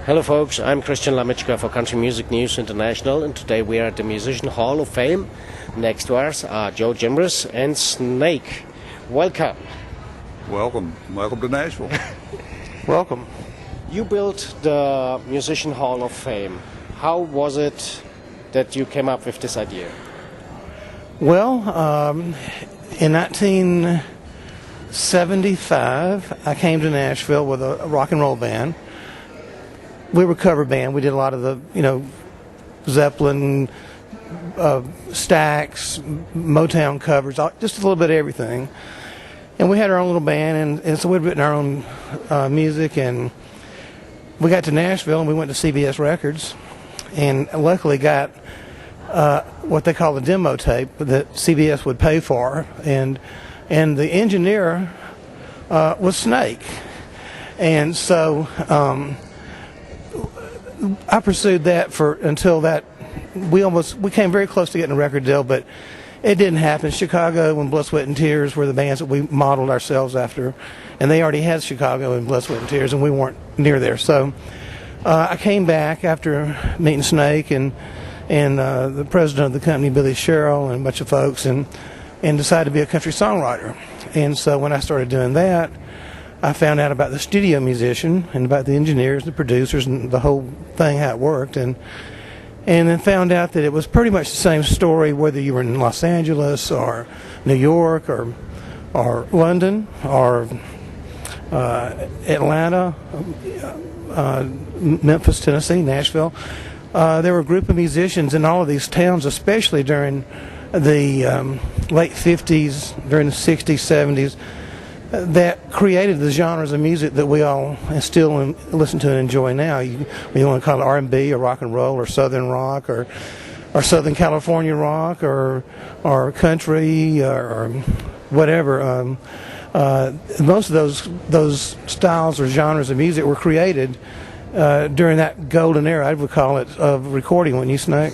Hello folks, I'm Christian Lamitschka for Country Music News International, and today we are at the Musician Hall of Fame. Next to us are Joe Jimbers and Snake. Welcome. Welcome to Nashville. Welcome. You built the Musician Hall of Fame. How was it that you came up with this idea? Well, in 1975, I came to Nashville with a rock and roll band. We were a cover band. We did a lot of the, Zeppelin, Stax, Motown covers, just a little bit of everything. And we had our own little band, and so we'd written our own music. And we got to Nashville, and we went to CBS Records, and luckily got what they call a demo tape that CBS would pay for. And the engineer was Snake. And so I pursued that until we came very close to getting a record deal, but it didn't happen. Chicago and Blood, Sweat and Tears were the bands that we modeled ourselves after, and they already had Chicago and Blood, Sweat and Tears, and we weren't near there. So I came back after meeting Snake and the president of the company, Billy Sherrill, and a bunch of folks, and decided to be a country songwriter. And so when I started doing that, I found out about the studio musician and about the engineers, the producers, and the whole thing, how it worked, and then found out that it was pretty much the same story whether you were in Los Angeles or New York or London or Atlanta, Memphis, Tennessee, Nashville. There were a group of musicians in all of these towns, especially during the late 50s, during the 60s, 70s, that created the genres of music that we all still listen to and enjoy now. You want to call it R&B or rock and roll or Southern rock or Southern California rock or country or whatever. Most of those styles or genres of music were created during that golden era, I would call it, of recording, wouldn't you, Snake?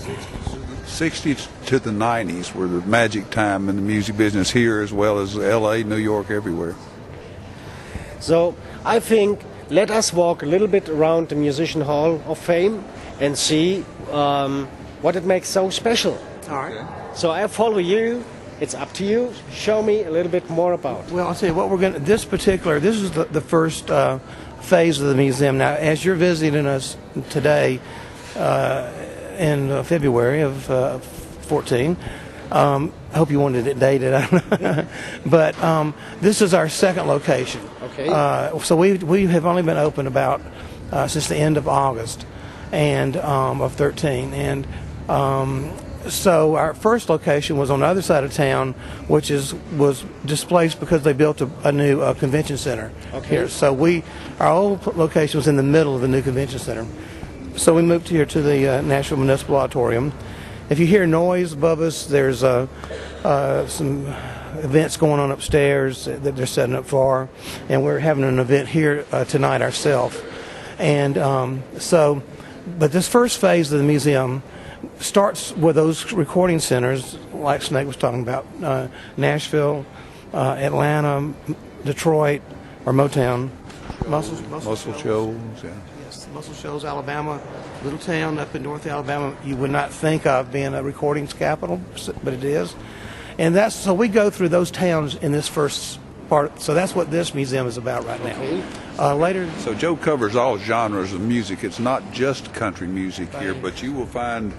60s to the 90s were the magic time in the music business here, as well as L.A., New York, everywhere. So I think let us walk a little bit around the Musician Hall of Fame and see what it makes so special. All right. Okay. So I follow you. It's up to you. Show me a little bit more about. Well, I'll tell you what we're going to. This is the first phase of the museum. Now, as you're visiting us today, in February of 14. I hope you wanted it dated. I don't know. But this is our second location. Okay. So we have only been open about since the end of August and of 13. And so our first location was on the other side of town, which was displaced because they built a new convention center here. So our old location was in the middle of the new convention center. So we moved here to the Nashville Municipal Auditorium. If you hear noise above us, there's some events going on upstairs that they're setting up for, and we're having an event here tonight ourselves. And but this first phase of the museum starts with those recording centers, like Snake was talking about, Nashville, Atlanta, Detroit, or Motown. Muscle Shoals, yeah. Muscle Shoals, Alabama, little town up in North Alabama. You would not think of being a recordings capital, but it is. And so we go through those towns in this first part. So that's what this museum is about right now. Okay. Later. So Joe covers all genres of music. It's not just country music here, but you will find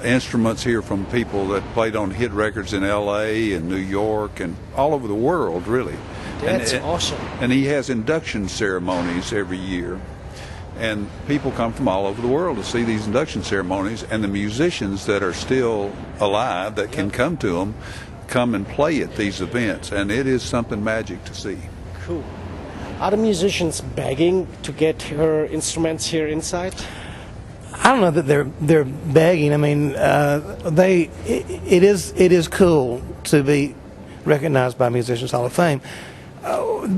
instruments here from people that played on hit records in L.A. and New York and all over the world, really. That's awesome. And he has induction ceremonies every year. And people come from all over the world to see these induction ceremonies, and the musicians that are still alive that can come to them come and play at these events, and it is something magic to see. Cool. Are the musicians begging to get her instruments here inside? I don't know that they're begging. I mean, it is cool to be recognized by Musicians Hall of Fame.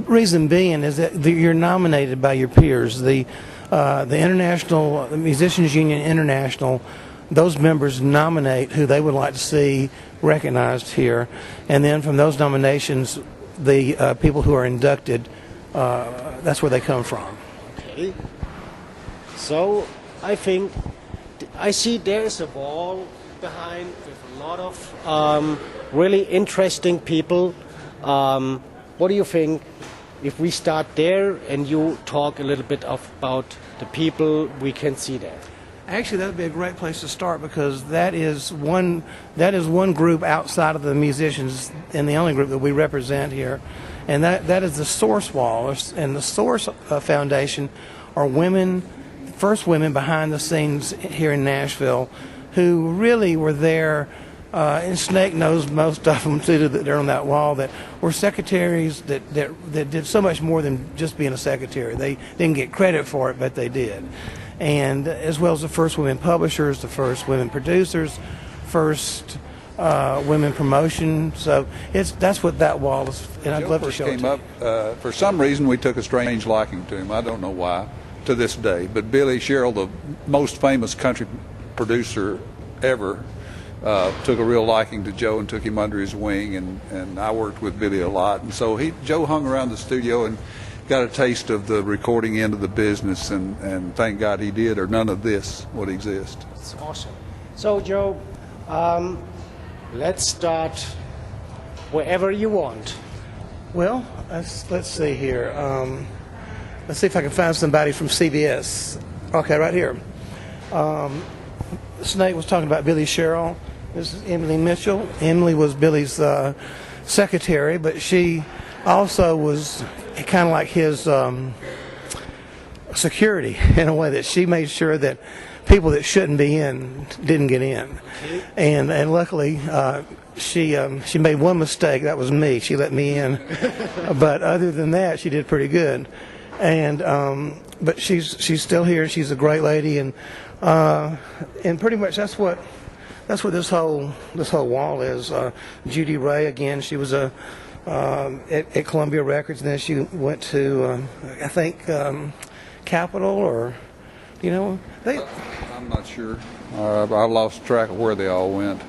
Reason being is that you're nominated by your peers. The International Musicians Union International, those members nominate who they would like to see recognized here, and then from those nominations, the people who are inducted, that's where they come from. Okay. So I think I see there's a wall behind with a lot of really interesting people. What do you think if we start there and you talk a little bit about the people we can see there? Actually, that would be a great place to start because that is one group outside of the musicians and the only group that we represent here, and that is the Source Wall. And the Source Foundation are women, first women behind the scenes here in Nashville, who really were there. And Snake knows most of them too that are on that wall that were secretaries that did so much more than just being a secretary. They didn't get credit for it, but they did. And as well as the first women publishers, the first women producers, first women promotion. So that's what that wall is, and I'd love to show it to you. For some reason, we took a strange liking to him. I don't know why, to this day. But Billy Sherrill, the most famous country producer ever, took a real liking to Joe and took him under his wing, and I worked with Billy a lot. And so Joe hung around the studio and got a taste of the recording end of the business, and thank God he did, or none of this would exist. It's awesome. So, Joe, let's start wherever you want. Well, let's see here. Let's see if I can find somebody from CBS. Okay, right here. Snake was talking about Billy Sherrill. This is Emily Mitchell. Emily was Billy's secretary, but she also was kind of like his security in a way that she made sure that people that shouldn't be in didn't get in. And luckily she made one mistake. That was me. She let me in. But other than that, she did pretty good. And but she's still here. She's a great lady, and pretty much that's what this whole wall is. Judy Ray, again, she was at Columbia Records, and then she went to I think Capitol, or I'm not sure. I lost track of where they all went.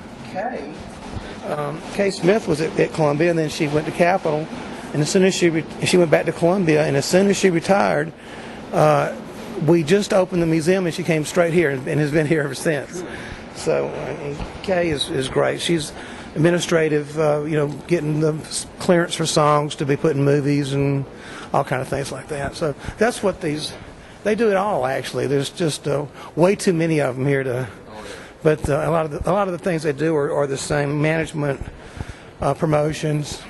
Kay Smith was at Columbia, and then she went to Capitol, and as soon as she went back to Columbia, and as soon as she retired, we just opened the museum, and she came straight here and has been here ever since. So Kay is great. She's administrative, getting the clearance for songs to be put in movies and all kind of things like that. So that's what they do it all, actually. There's just way too many of them here but a lot of the things they do are the same: management, promotions.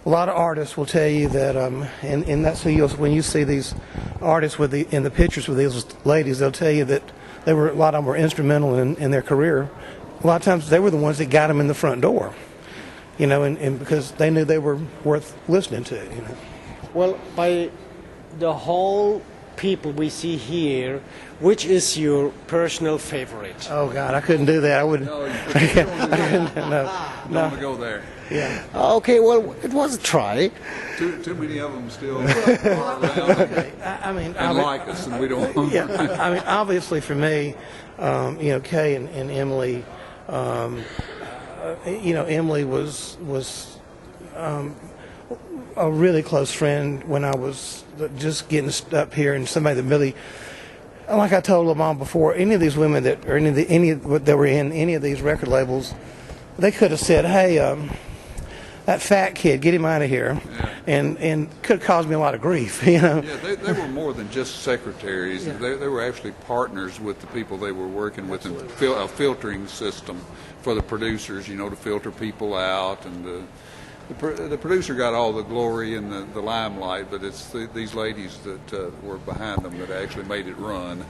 A lot of artists will tell you that, and that's who when you see these artists in the pictures with these ladies, they'll tell you that a lot of them were instrumental in their career. A lot of times they were the ones that got them in the front door, and because they knew they were worth listening to. Well, by the whole people we see here, which is your personal favorite? Oh God, I couldn't do that. I would. No, no. Don't go there. Yeah. Okay, well, it was a try. Too many of them still are around and like us, and we don't. Yeah, obviously for me, Kay and Emily, Emily was a really close friend when I was just getting up here, and somebody that really, like I told them all before, any of these women that were in any of these record labels, they could have said, "Hey, that fat kid, get him out of here," and could have caused me a lot of grief. Yeah, they were more than just secretaries. Yeah. They were actually partners with the people they were working with, and a filtering system for the producers, to filter people out. And the producer got all the glory and the limelight, but it's these ladies that were behind them that actually made it run.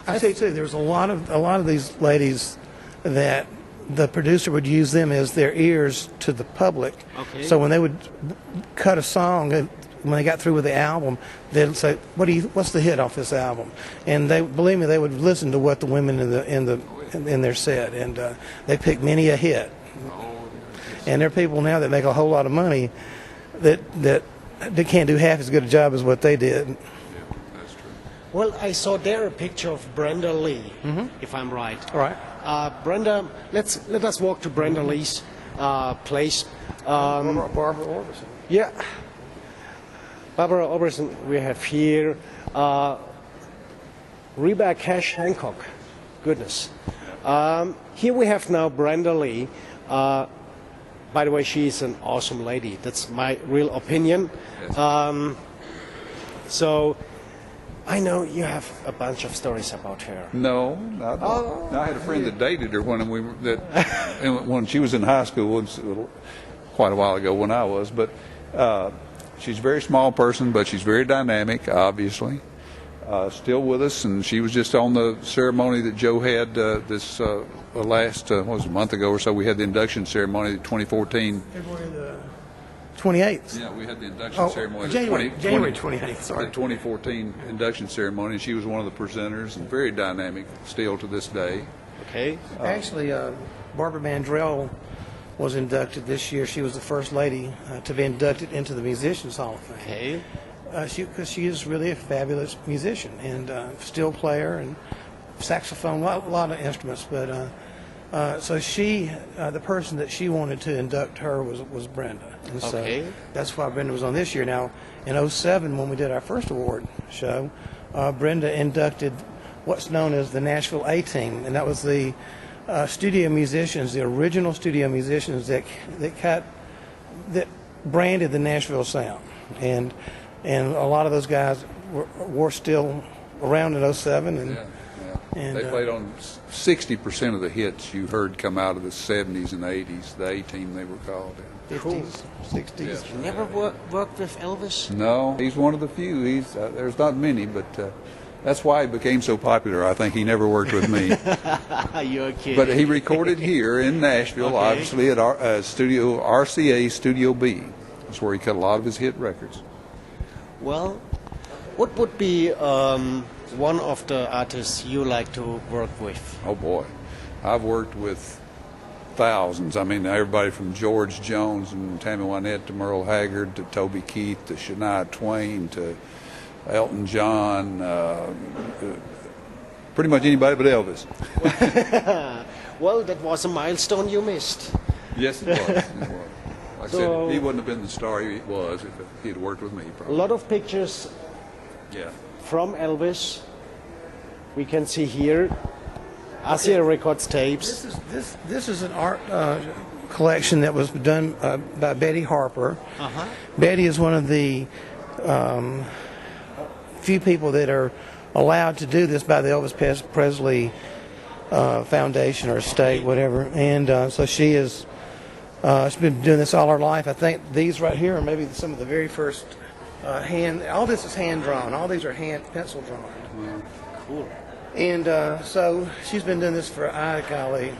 I say too, there's a lot of these ladies that the producer would use them as their ears to the public. Okay. So when they would cut a song, when they got through with the album, they'd say, "What's the hit off this album?" And they would listen to what the women in there said, and they picked many a hit. And there are people now that make a whole lot of money that they can't do half as good a job as what they did. Yeah, that's true. Well, I saw there a picture of Brenda Lee, if I'm right. All right. Brenda, let us walk to Brenda Lee's place. Barbara Orbison. Yeah. Barbara Orbison we have here. Reba Cash Hancock. Goodness. Here we have now Brenda Lee. By the way, she's an awesome lady. That's my real opinion. Yes. So I know you have a bunch of stories about her. No, I had a friend that dated her when she was in high school. Quite a while ago when I was, but she's a very small person, but she's very dynamic, obviously. Still with us, and she was just on the ceremony that Joe had this last, what was it, a month ago or so. We had the induction ceremony, 2014. February the 28th. Yeah, we had the induction ceremony. January 28th, sorry. The 2014 induction ceremony, and she was one of the presenters, and very dynamic still to this day. Okay. Actually, Barbara Mandrell was inducted this year. She was the first lady to be inducted into the Musicians Hall of Fame. Okay. Because she is really a fabulous musician and steel player and saxophone, a lot of instruments. But so she, the person that she wanted to induct her was Brenda. And so that's why Brenda was on this year. Now, in 2007, when we did our first award show, Brenda inducted what's known as the Nashville A-Team, and that was the studio musicians, the original studio musicians that branded the Nashville sound, and a lot of those guys were still around in 2007, and they played on 60% of the hits you heard come out of the 70s and 80s. The A-Team, they were called. 50s, 60s. Yeah. You never worked with Elvis? No, he's one of the few. There's not many, but that's why he became so popular. I think he never worked with me. You're kidding. But he recorded here in Nashville, obviously at our studio, RCA Studio B. That's where he cut a lot of his hit records. Well, what would be one of the artists you like to work with? Oh, boy. I've worked with thousands. I mean, everybody from George Jones and Tammy Wynette to Merle Haggard to Toby Keith to Shania Twain to Elton John, pretty much anybody but Elvis. Well, that was a milestone you missed. Yes, it was. Like I said, he wouldn't have been the star he was if he had worked with me, probably. A lot of pictures Yeah. from Elvis. We can see here. Asia Records tapes. This is an art collection that was done by Betty Harper. Betty is one of the few people that are allowed to do this by the Elvis Presley Foundation or estate, whatever. And so she's been doing this all her life. I think these right here are maybe some of the very first all this is hand drawn. All these are pencil drawn. Wow. Cool. And so she's been doing this for, golly,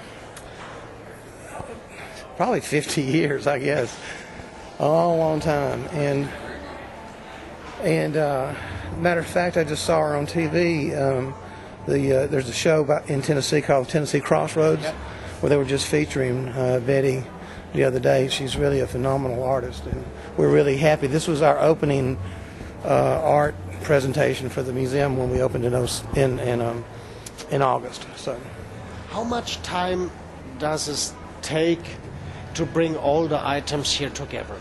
probably 50 years, I guess. A long, long time. And matter of fact, I just saw her on TV. There's a show in Tennessee called Tennessee Crossroads, where they were just featuring Betty the other day. She's really a phenomenal artist, and we're really happy. This was our opening art presentation for the museum when we opened in August. So, how much time does it take to bring all the items here together?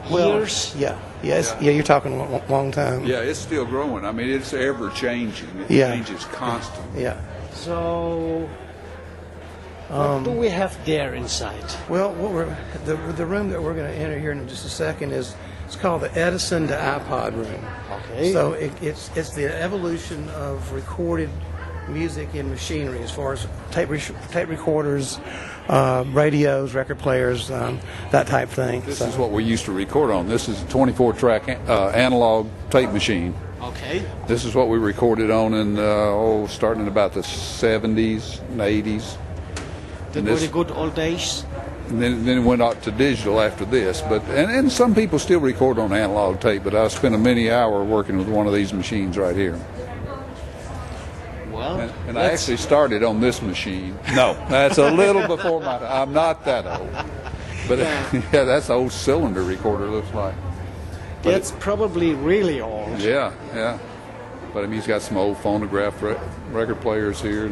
Years? Yeah. You're talking a long time. Yeah, it's still growing. I mean, it's ever changing. It changes constantly. Yeah. So, what do we have there inside? Well, the room that we're going to enter here in just a second it's called the Edison to iPod room. Okay. So it's the evolution of recorded music in machinery, as far as tape recorders, radios, record players, that type of thing. This is what we used to record on. This is a 24-track analog tape machine. Okay. This is what we recorded on in starting in about the 70s and 80s. That were the good old days. And then it went out to digital after this. But and some people still record on analog tape, but I spent a many hour working with one of these machines right here. Well, and I actually started on this machine. No, that's a little before my time. I'm not that old. But yeah, that's an old cylinder recorder, looks like. But it's probably really old. Yeah. But I mean, he's got some old phonograph record players here.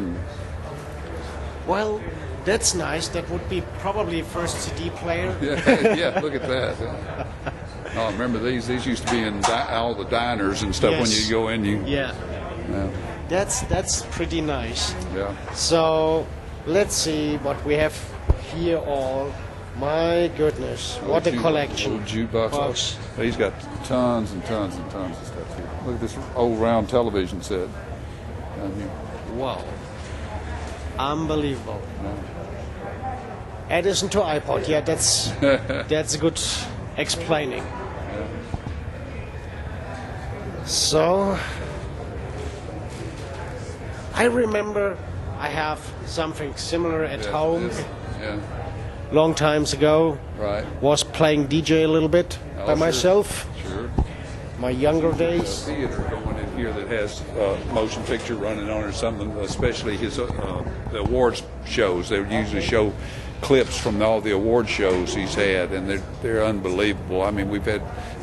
Well, that's nice. That would be probably a first CD player. Yeah, look at that. Oh, remember these? These used to be in all the diners and stuff. Yes. When you go in. Yeah. That's pretty nice. Yeah. So let's see what we have here all. My goodness, what a collection. Old jukebox. He's got tons and tons and tons of stuff here. Look at this old round television set down here. Wow. Unbelievable. Yeah. Edison to iPod. Yeah, that's a good explaining. So I remember I have something similar at home. Yeah. Long times ago. Right. Was playing DJ a little bit by myself. Sure. My younger days. A theater going in here that has motion picture running on or something, especially his the awards shows. They would usually show clips from all the award shows he's had, and they're unbelievable. I mean,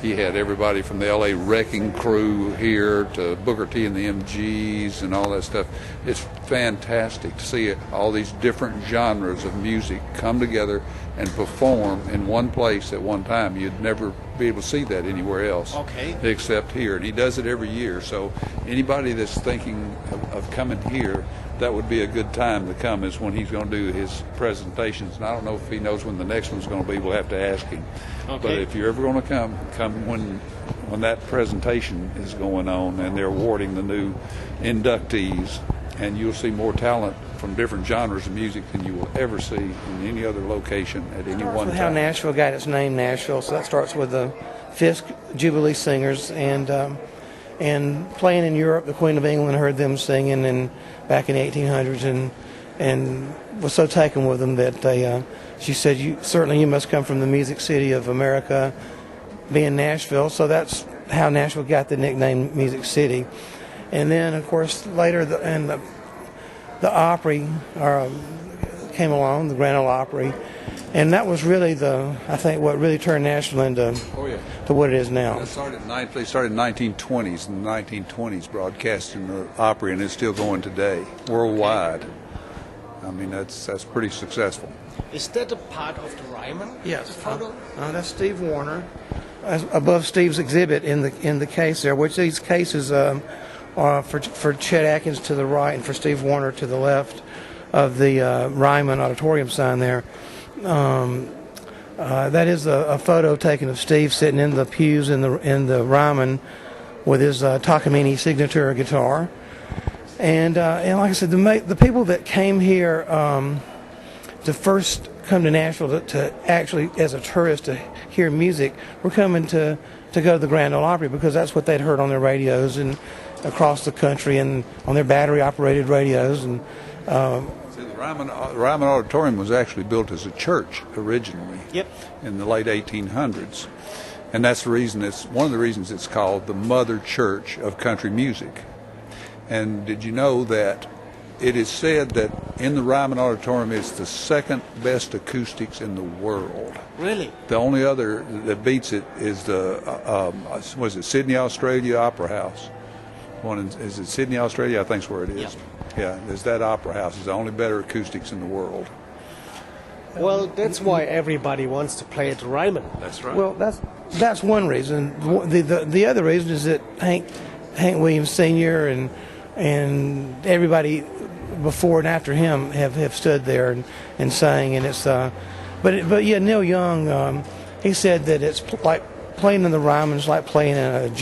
he had everybody from the L.A. Wrecking Crew here to Booker T and the MGs and all that stuff. It's fantastic to see all these different genres of music come together and perform in one place at one time. You'd never be able to see that anywhere else, except here. And he does it every year. So anybody that's thinking of coming here, that would be a good time to come, is when he's going to do his presentations. And I don't know if he knows when the next one's going to be. We'll have to ask him. Okay. But if you're ever going to come when that presentation is going on and they're awarding the new inductees, and you'll see more talent from different genres of music than you will ever see in any other location at any one time. How Nashville got its name, Nashville. So that starts with the Fisk Jubilee Singers, and playing in Europe, the Queen of England heard them singing back in the 1800s, and was so taken with them that she said, "You must come from the Music City of America, being Nashville." So that's how Nashville got the nickname Music City. And then, of course, later the Opry came along, the Grand Ole Opry, and that was really I think what really turned Nashville into to what it is now. They started in the 1920s, in the 1920s, broadcasting the Opry, and it's still going today, worldwide. I mean, that's pretty successful. Is that a part of the Ryman? Yes. Photo? That's Steve Warner, above Steve's exhibit in the case there, which these cases are for Chet Atkins to the right and for Steve Warner to the left of the Ryman Auditorium sign there. That is a photo taken of Steve sitting in the pews in the Ryman with his Takamine signature guitar. And like I said, the people that came here to first come to Nashville to actually, as a tourist, to hear music, were coming to go to the Grand Ole Opry because that's what they'd heard on their radios and across the country and on their battery-operated radios. And the Ryman Auditorium was actually built as a church originally. Yep. In the late 1800s, and that's the reason one of the reasons it's called the Mother Church of Country Music. And did you know that it is said that in the Ryman Auditorium it's the second best acoustics in the world? Really? The only other that beats it is Sydney, Australia Opera House. Is it Sydney, Australia? I think that's where it is. Yeah, there's that opera house. It's the only better acoustics in the world. Well, that's why everybody wants to play at the Ryman. That's right. Well, that's one reason. The other reason is that Hank Williams Sr. and everybody before and after him have stood there and sang, and it's but Neil Young he said that it's like playing in the Ryman is like playing in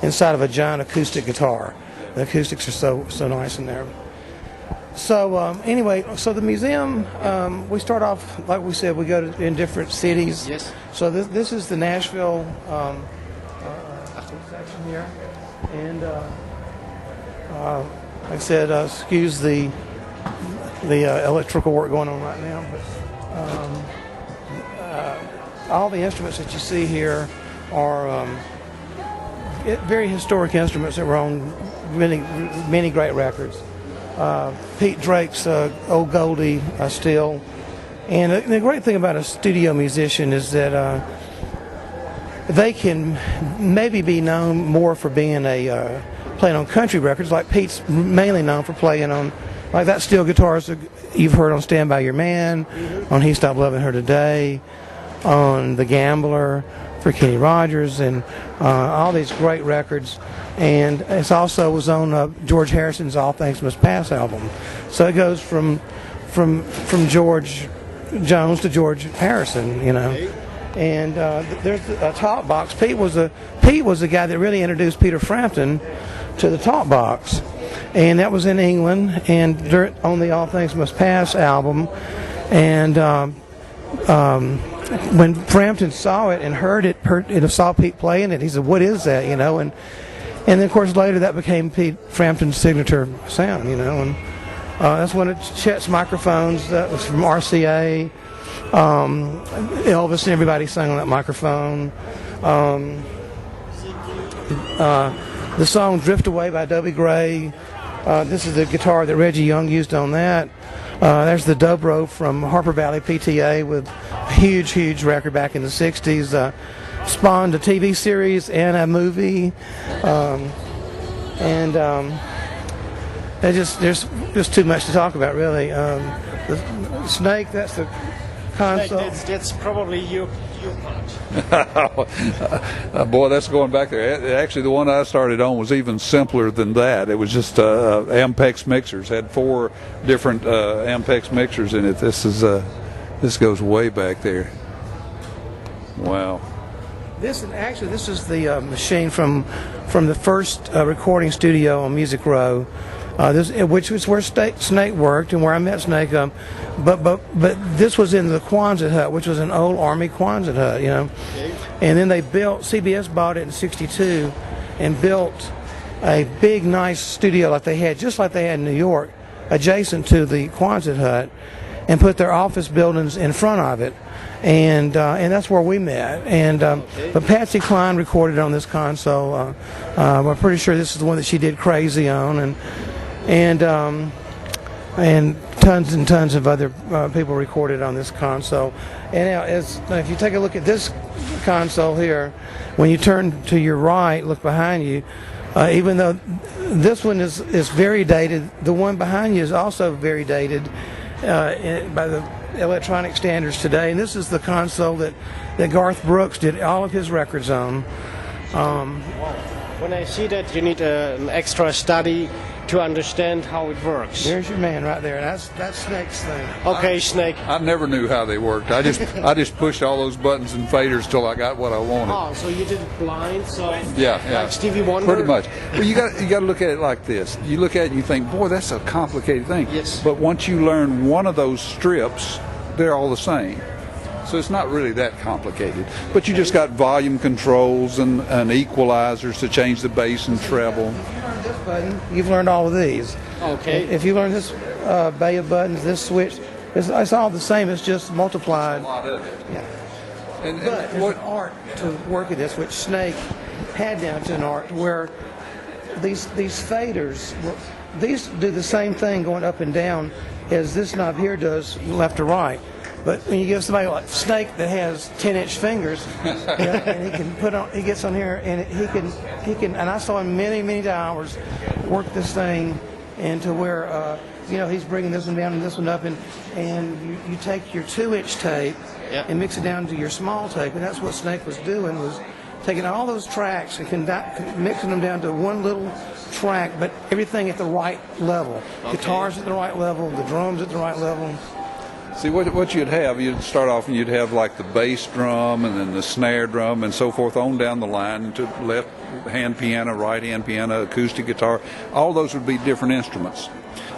inside of a giant acoustic guitar. The acoustics are so nice in there. So anyway, so the museum, we start off, like we said, we go in different cities. Yes. So this is the Nashville section here. And like I said, excuse the electrical work going on right now. But all the instruments that you see here are very historic instruments that were on many great records. Pete Drake's Old Goldie still. And the great thing about a studio musician is that they can maybe be known more for being playing on country records, like Pete's mainly known for playing on, like that steel guitars that you've heard on Stand By Your Man, on He Stopped Loving Her Today, on The Gambler for Kenny Rogers, and all these great records. and it also was on George Harrison's All Things Must Pass album. So it goes from George Jones to George Harrison, you know. And there's a talk box. Pete was the guy that really introduced Peter Frampton to the talk box, and that was in England and on the All Things Must Pass album. And when Frampton saw it and heard it, saw Pete playing it, he said, "What is that?" You know, and then of course later that became Pete Frampton's signature sound, you know, and that's one of Chet's microphones. That was from RCA. Elvis and everybody sang on that microphone. The song "Drift Away" by Dobie Gray. This is the guitar that Reggie Young used on that. There's the dobro from Harper Valley PTA with a huge record back in the 60s. Spawned a TV series and a movie. There's just too much to talk about, really. The Snake, that's the console. That's probably your part. Boy, that's going back there. Actually, the one I started on was even simpler than that. It was just Ampex mixers. Had 4 different Ampex mixers in it. This goes way back there. Wow. This is the machine from the first recording studio on Music Row. Which was where Snake worked and where I met Snake. But this was in the Quonset hut, which was an old Army Quonset hut, you know. And then CBS bought it in '62 and built a big, nice studio like they had in New York, adjacent to the Quonset hut, and put their office buildings in front of it. And that's where we met. But Patsy Cline recorded on this console. I'm pretty sure this is the one that she did Crazy on, and tons and tons of other people recorded on this console. And now, if you take a look at this console here, when you turn to your right, look behind you, even though this one is very dated, the one behind you is also very dated by the electronic standards today. And this is the console that Garth Brooks did all of his records on. When I see that, you need an extra study to understand how it works. There's your man right there. That's Snake's thing. Okay, Snake. I never knew how they worked. I just pushed all those buttons and faders till I got what I wanted. Oh, so you did it blind, so yeah, like Stevie Wonder? Pretty much. Well, you got to look at it like this. You look at it and you think, boy, that's a complicated thing. Yes. But once you learn one of those strips, they're all the same. So it's not really that complicated. But you just got volume controls and equalizers to change the bass and treble. This button, you've learned all of these. Okay. If you learn this bay of buttons, this switch, it's all the same. It's just multiplied. A lot of it. Yeah. And But there's an art to work at this, which Snake had down to an art where these faders, these do the same thing going up and down as this knob here does left to right. But when you give somebody like Snake that has 10-inch fingers, and he gets on here and he can, and I saw him many hours work this thing into where, he's bringing this one down and this one up, and you take your 2-inch tape and mix it down to your small tape, and that's what Snake was doing, was taking all those tracks and mixing them down to one little track, but everything at the right level. Okay. Guitars at the right level, the drums at the right level. See, what you'd start off and you'd have like the bass drum and then the snare drum and so forth on down the line to left hand piano, right hand piano, acoustic guitar. All those would be different instruments.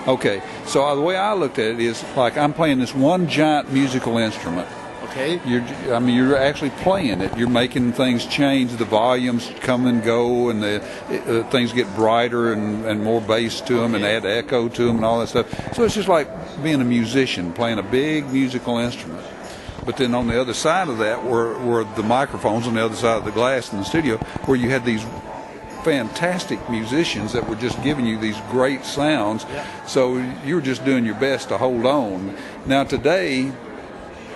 Okay, so the way I looked at it is like I'm playing this one giant musical instrument. Okay. You're actually playing it. You're making things change. The volumes come and go, and the things get brighter and more bass to them, and add echo to them, and all that stuff. So it's just like being a musician playing a big musical instrument. But then on the other side of that were the microphones on the other side of the glass in the studio, where you had these fantastic musicians that were just giving you these great sounds. Yeah. So you were just doing your best to hold on. Now today,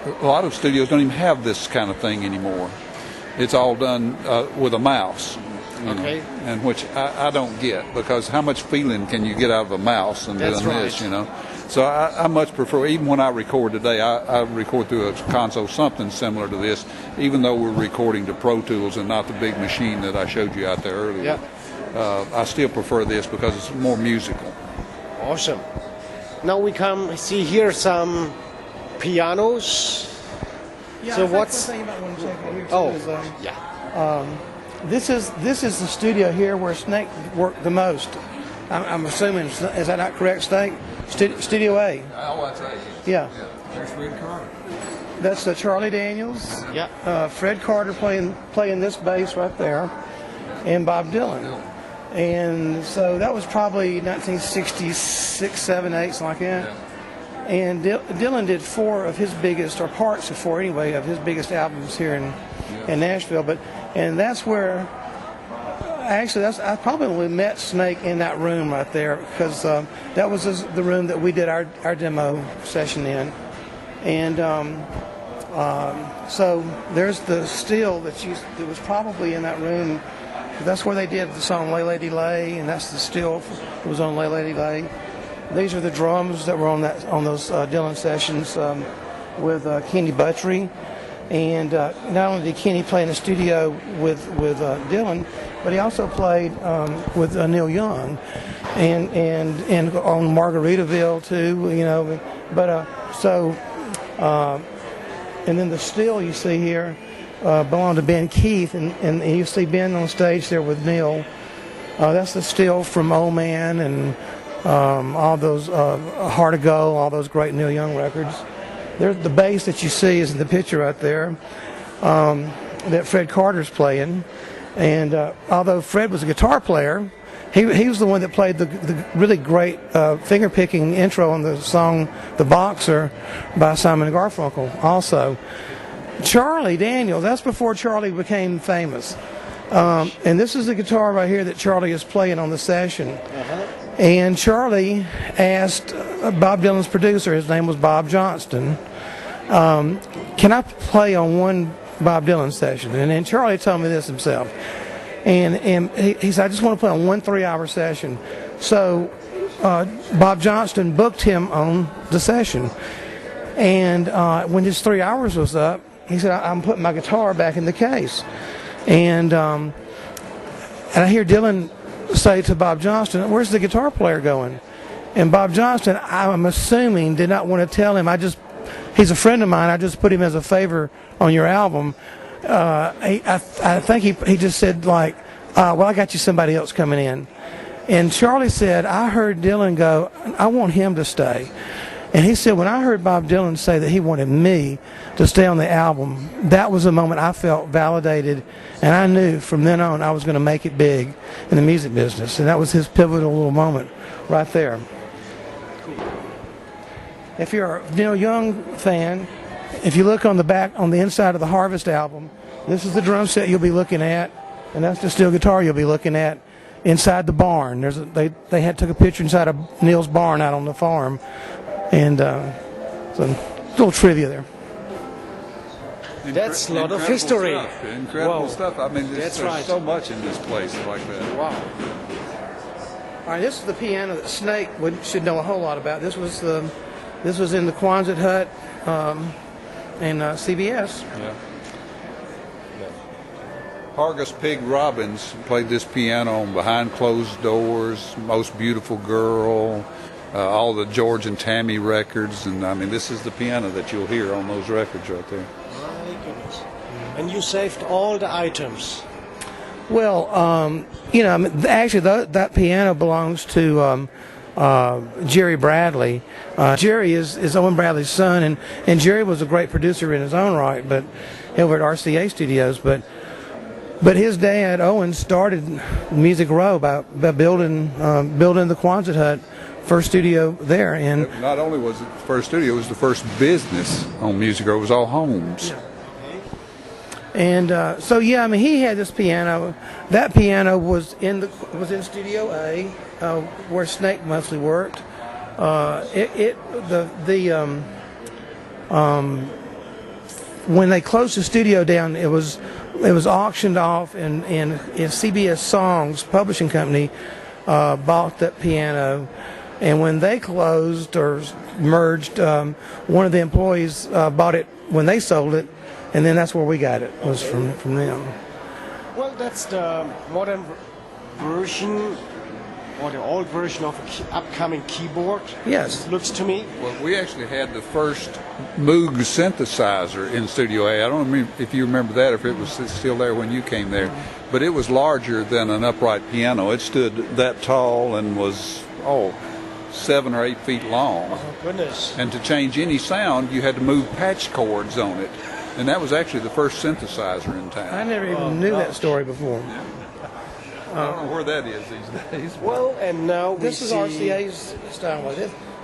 a lot of studios don't even have this kind of thing anymore. It's all done with a mouse. Okay. And which I don't get, because how much feeling can you get out of a mouse and doing this, So I much prefer, even when I record today, I record through a console, something similar to this, even though we're recording to Pro Tools and not the big machine that I showed you out there earlier. Yeah. I still prefer this because it's more musical. Awesome. Now we come see here some pianos. Yeah, So I think what's- one thing you might want to check out here too Oh, is, yeah. this is the studio here where Snake worked the most. I'm assuming, is that not correct, Snake? Studio A. Oh, that's right. Yeah. There's Fred Carter. That's Charlie Daniels. Yeah. Fred Carter playing this bass right there, and Bob Dylan. And so that was probably 1966, 7, 8, something like that. Yeah. And Dylan did 4 of his biggest, or parts of 4 anyway, of his biggest albums here in Nashville. And that's where, actually, I probably met Snake in that room right there, because that was the room that we did our demo session in. And so there's the still that was probably in that room. That's where they did the song Lay Lady Lay, and that's the still that was on Lay Lady Lay. These are the drums that were on those Dylan sessions with Kenny Buttrey. And not only did Kenny play in the studio with Dylan, but he also played with Neil Young, and on Margaritaville too, you know. But and then the still you see here belonged to Ben Keith, and you see Ben on stage there with Neil. That's the still from Old Man and all those Hard to Go, all those great Neil Young records. There's the bass that you see is in the picture right there that Fred Carter's playing. And although Fred was a guitar player, he was the one that played the really great finger-picking intro on the song The Boxer by Simon & Garfunkel also. Charlie Daniels, that's before Charlie became famous. And this is the guitar right here that Charlie is playing on the session. And Charlie asked Bob Dylan's producer, his name was Bob Johnston, can I play on one Bob Dylan session? And then Charlie told me this himself. And he said, I just want to play on one 3-hour session. So Bob Johnston booked him on the session. And when his 3 hours was up, he said, I'm putting my guitar back in the case. And I hear Dylan say to Bob Johnston, where's the guitar player going? And Bob Johnston, I'm assuming, did not want to tell him. He's a friend of mine. I just put him as a favor on your album. I think he just said, like, well, I got you somebody else coming in. And Charlie said, I heard Dylan go, I want him to stay. And he said, when I heard Bob Dylan say that he wanted me to stay on the album, that was the moment I felt validated, and I knew from then on I was going to make it big in the music business. And that was his pivotal little moment right there. If you're a Neil Young fan, if you look on the back, on the inside of the Harvest album, this is the drum set you'll be looking at, and that's the steel guitar you'll be looking at inside the barn. They had took a picture inside of Neil's barn out on the farm. And so a little trivia there. That's a lot of history. Incredible Wow. stuff. I mean, there's right. so much in this place like that. Wow. All right, this is the piano that Snake should know a whole lot about. This was in the Quonset hut in CBS. Yeah. Hargus Pig Robbins played this piano on Behind Closed Doors, Most Beautiful Girl, all the George and Tammy records, and I mean, this is the piano that you'll hear on those records right there. My goodness. And you saved all the items. Well, you know, I mean, actually, that piano belongs to Jerry Bradley. Jerry is Owen Bradley's son, and Jerry was a great producer in his own right, but over at RCA Studios. But his dad, Owen, started Music Row by building the Quonset hut. First studio there, and not only was it the first studio, it was the first business on Music Row. It was all homes. Yeah. And so yeah, I mean, he had this piano. That piano was in Studio A, where Snake mostly worked. When they closed the studio down, it was auctioned off, and CBS Songs publishing company bought that piano. And when they closed or merged, one of the employees bought it when they sold it, and then that's where we got it, was from them. Well, that's the modern version or the old version of an upcoming keyboard. Yes. Looks to me. Well, we actually had the first Moog synthesizer in Studio A. I don't remember if you remember that, if it was still there when you came there. But it was larger than an upright piano. It stood that tall and was, 7 or 8 feet long. Oh, goodness. And to change any sound, you had to move patch cords on it. And that was actually the first synthesizer in town. I never even knew that story before. I don't know where that is these days. Well, and now This is RCA's style.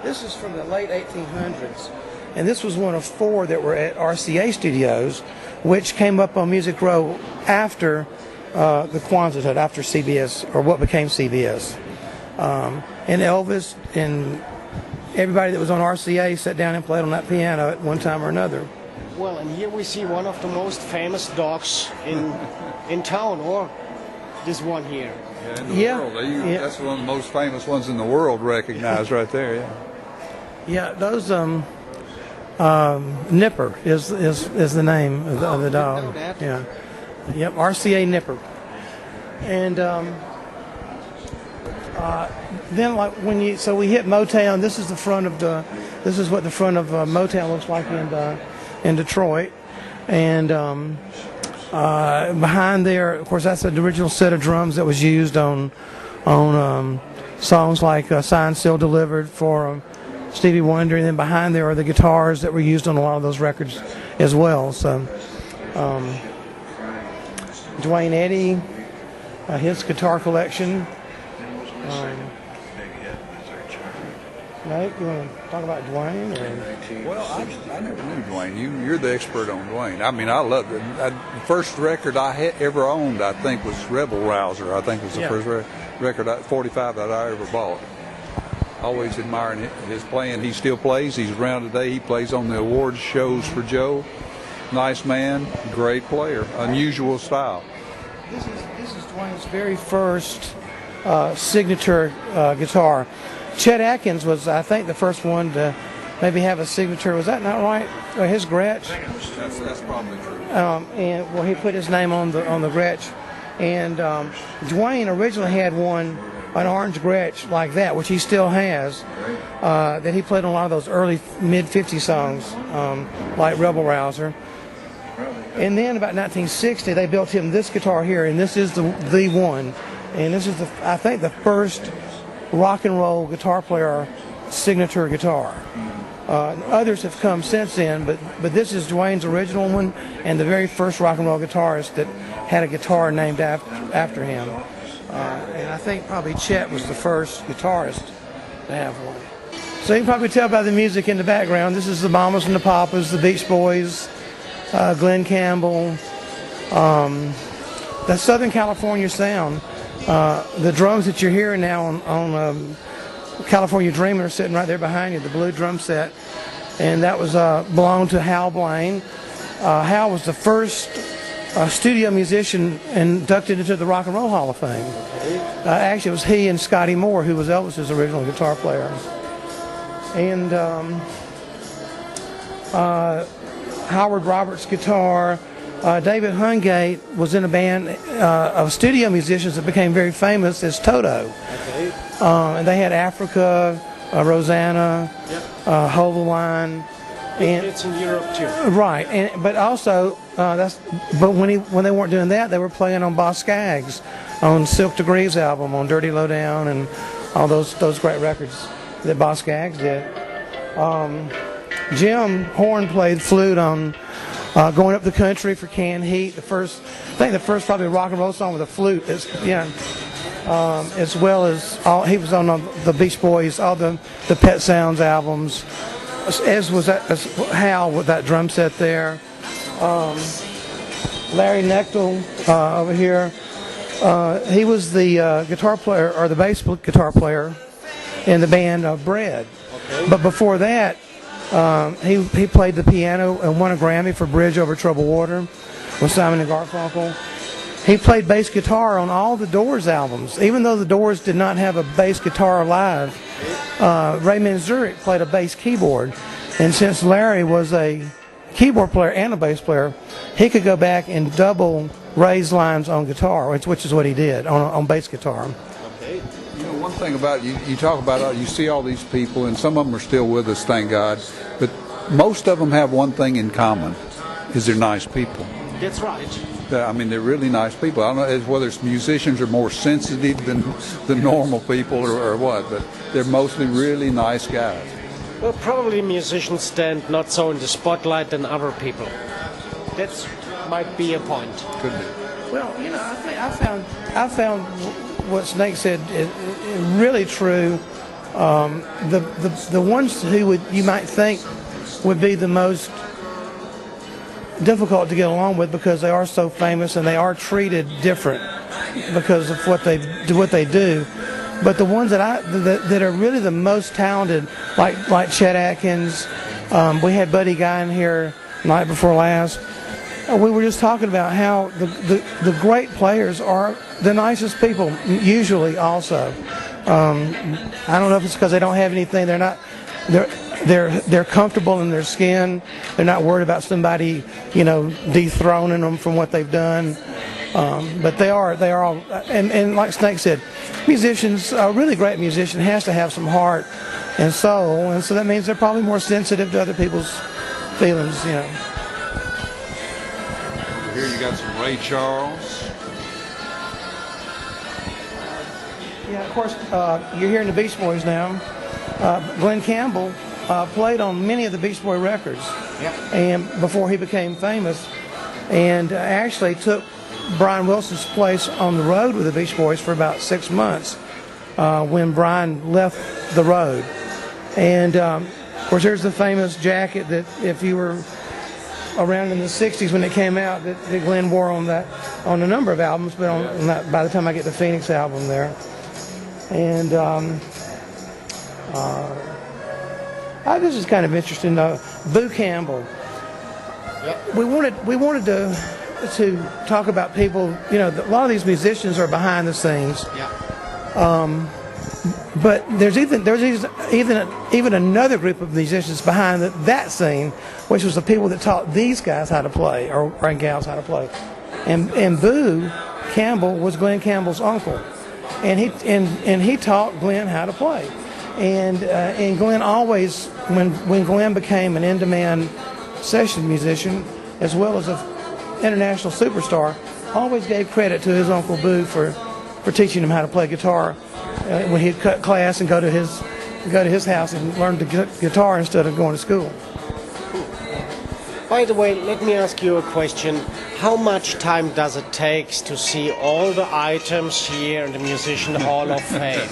This is from the late 1800s, and this was one of 4 that were at RCA Studios, which came up on Music Row after the Quonset Hut, after CBS, or what became CBS. And Elvis and everybody that was on RCA sat down and played on that piano at one time or another. Well, and here we see one of the most famous dogs in town, or this one here. Yeah, in the world. That's one of the most famous ones in the world recognized right there, yeah. Yeah, those Nipper is the name of the dog. know that. Yeah. Yep, RCA Nipper. And then we hit Motown. This is what the front of Motown looks like in Detroit. And behind there, of course, that's the original set of drums that was used on songs like Signed, Sealed, Delivered for Stevie Wonder. And then behind there are the guitars that were used on a lot of those records as well. So Dwayne Eddy, his guitar collection. Mike, you want to talk about Dwayne? Or? Well, I never knew Dwayne. You're the expert on Dwayne. I mean, I loved it. The first record I ever owned, I think, was Rebel Rouser. I think was the first record, 45, that I ever bought. Always admiring his playing. He still plays. He's around today. He plays on the awards shows for Joe. Nice man, great player, unusual style. This is Dwayne's very first signature guitar. Chet Atkins was, I think, the first one to maybe have a signature. Was that not right? His Gretsch. That's probably true. And well, he put his name on the Gretsch. And Dwayne originally had an orange Gretsch like that, which he still has. That he played on a lot of those early mid '50s songs, like Rebel Rouser. And then about 1960, they built him this guitar here, and this is the one. And this is I think the first rock and roll guitar player signature guitar. Others have come since then, but this is Dwayne's original one and the very first rock and roll guitarist that had a guitar named after him. And I think probably Chet was the first guitarist to have one. So you can probably tell by the music in the background, this is the Mamas and the Papas, the Beach Boys, Glenn Campbell, the Southern California sound. The drums that you're hearing now on California Dreamin' are sitting right there behind you, the blue drum set. And that was belonged to Hal Blaine. Hal was the first studio musician inducted into the Rock and Roll Hall of Fame. Actually, it was he and Scotty Moore, who was Elvis's original guitar player. And Howard Roberts' guitar. David Hungate was in a band of studio musicians that became very famous as Toto. Okay. And they had Africa, Rosanna, Hoveline. And It's in Europe too. right, but also when they weren't doing that, they were playing on Boss Skaggs, on Silk Degrees album, on Dirty Low Down, and all those great records that Boss Skaggs did. Jim Horn played flute on Going Up the Country for Canned Heat. I think the first probably rock and roll song with a flute. As well as he was on the Beach Boys, all the Pet Sounds albums. As was Hal with that drum set there. Larry Knechtel over here. He was the guitar player, or the bass guitar player in the band Bread. Okay. But before that, he played the piano and won a Grammy for Bridge Over Troubled Water with Simon and Garfunkel. He played bass guitar on all the Doors albums, even though the Doors did not have a bass guitar live. Ray Manzarek played a bass keyboard, and since Larry was a keyboard player and a bass player, he could go back and double raise lines on guitar, which is what he did on bass guitar. Okay. You know, one thing about you talk about, you see all these people, and some of them are still with us, thank God, but most of them have one thing in common, is they're nice people. That's right. I mean, they're really nice people. I don't know whether it's musicians are more sensitive than normal people or what, but they're mostly really nice guys. Well, probably musicians stand not so in the spotlight than other people. That might be a point. Could be. Well, you know, I think I found what Snake said is really true. The ones who you might think would be the most difficult to get along with because they are so famous and they are treated different because of what they do. But the ones that are really the most talented, like Chet Atkins, we had Buddy Guy in here night before last. We were just talking about how the great players are the nicest people usually. Also, I don't know if it's because they don't have anything. They're comfortable in their skin. They're not worried about somebody, dethroning them from what they've done. But they are all, and like Snake said, musicians, a really great musician has to have some heart and soul, and so that means they're probably more sensitive to other people's feelings, Here you got some Ray Charles. Yeah, of course, you're hearing the Beach Boys now. Glenn Campbell played on many of the Beach Boy records, and before he became famous, and actually took Brian Wilson's place on the road with the Beach Boys for about 6 months when Brian left the road. And of course, there's the famous jacket that if you were around in the 60s when it came out that Glenn wore on a number of albums, but on that, by the time I get the Phoenix album there. And this is kind of interesting. Boo Campbell. Yep. We wanted to talk about people. A lot of these musicians are behind the scenes. Yeah. But there's even another group of musicians behind that scene, which was the people that taught these guys how to play or gals how to play. And Boo Campbell was Glenn Campbell's uncle, and he taught Glenn how to play. And Glenn always, when Glenn became an in-demand session musician as well as an international superstar, always gave credit to his Uncle Boo for teaching him how to play guitar when he'd cut class and go to his house and learn the guitar instead of going to school. By the way, let me ask you a question. How much time does it take to see all the items here in the Musician Hall of Fame?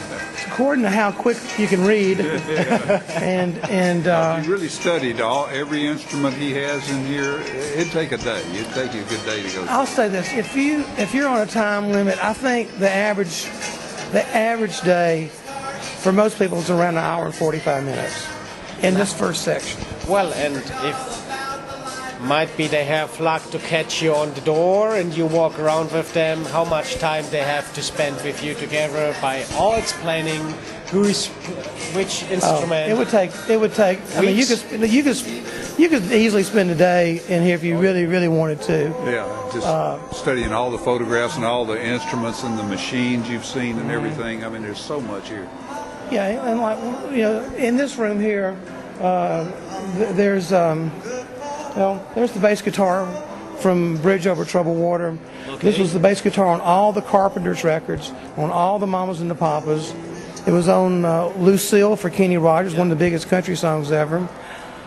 According to how quick you can read, and if you really studied every instrument he has in here, it'd take a day. It'd take you a good day to go through. I'll say this: if you're on a time limit, I think the average day for most people is around an hour and 45 minutes in this first section. Well, and if might be they have luck to catch you on the door and you walk around with them, how much time they have to spend with you together by all explaining which instrument. It would take. I mean, you could easily spend a day in here if you really, really wanted to. Yeah, just studying all the photographs and all the instruments and the machines you've seen and everything. I mean, there's so much here. Yeah, and in this room here, there's the bass guitar from Bridge Over Troubled Water. Okay. This was the bass guitar on all the Carpenters records, on all the Mamas and the Papas. It was on Lucille for Kenny Rogers, one of the biggest country songs ever.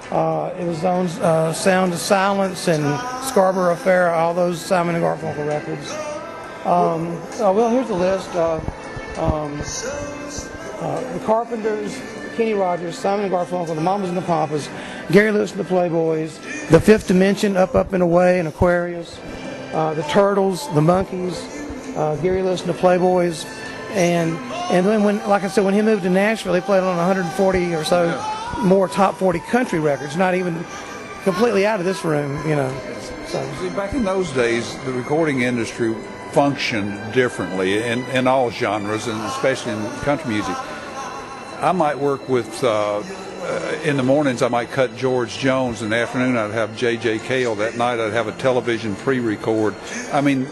It was on Sound of Silence and Scarborough Affair, all those Simon and Garfunkel records. Here's the list. The Carpenters, Kenny Rogers, Simon and Garfunkel, the Mamas and the Papas, Gary Lewis and the Playboys, The Fifth Dimension, Up, Up and Away, and Aquarius, the Turtles, the Monkees, Gary Lewis and the Playboys, and then when he moved to Nashville, he played on 140 or so more top 40 country records, not even completely out of this room, So. See, back in those days, the recording industry functioned differently in all genres, and especially in country music. I might work with in the mornings I might cut George Jones. In the afternoon I'd have J.J. Cale. That night I'd have a television pre-record. I mean,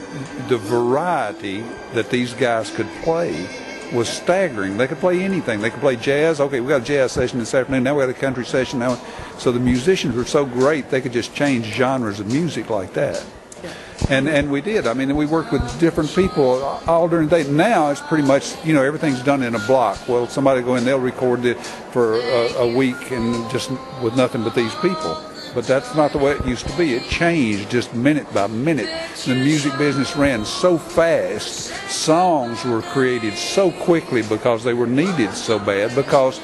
the variety that these guys could play was staggering. They could play anything. They could play jazz. Okay, we got a jazz session this afternoon. Now we got a country session. Now, so the musicians were so great they could just change genres of music like that. And we did. I mean, we worked with different people all during the day. Now it's pretty much, you know, everything's done in a block. Well, somebody go in, they'll record it for a week and just with nothing but these people. But that's not the way it used to be. It changed just minute by minute. The music business ran so fast. Songs were created so quickly because they were needed so bad, because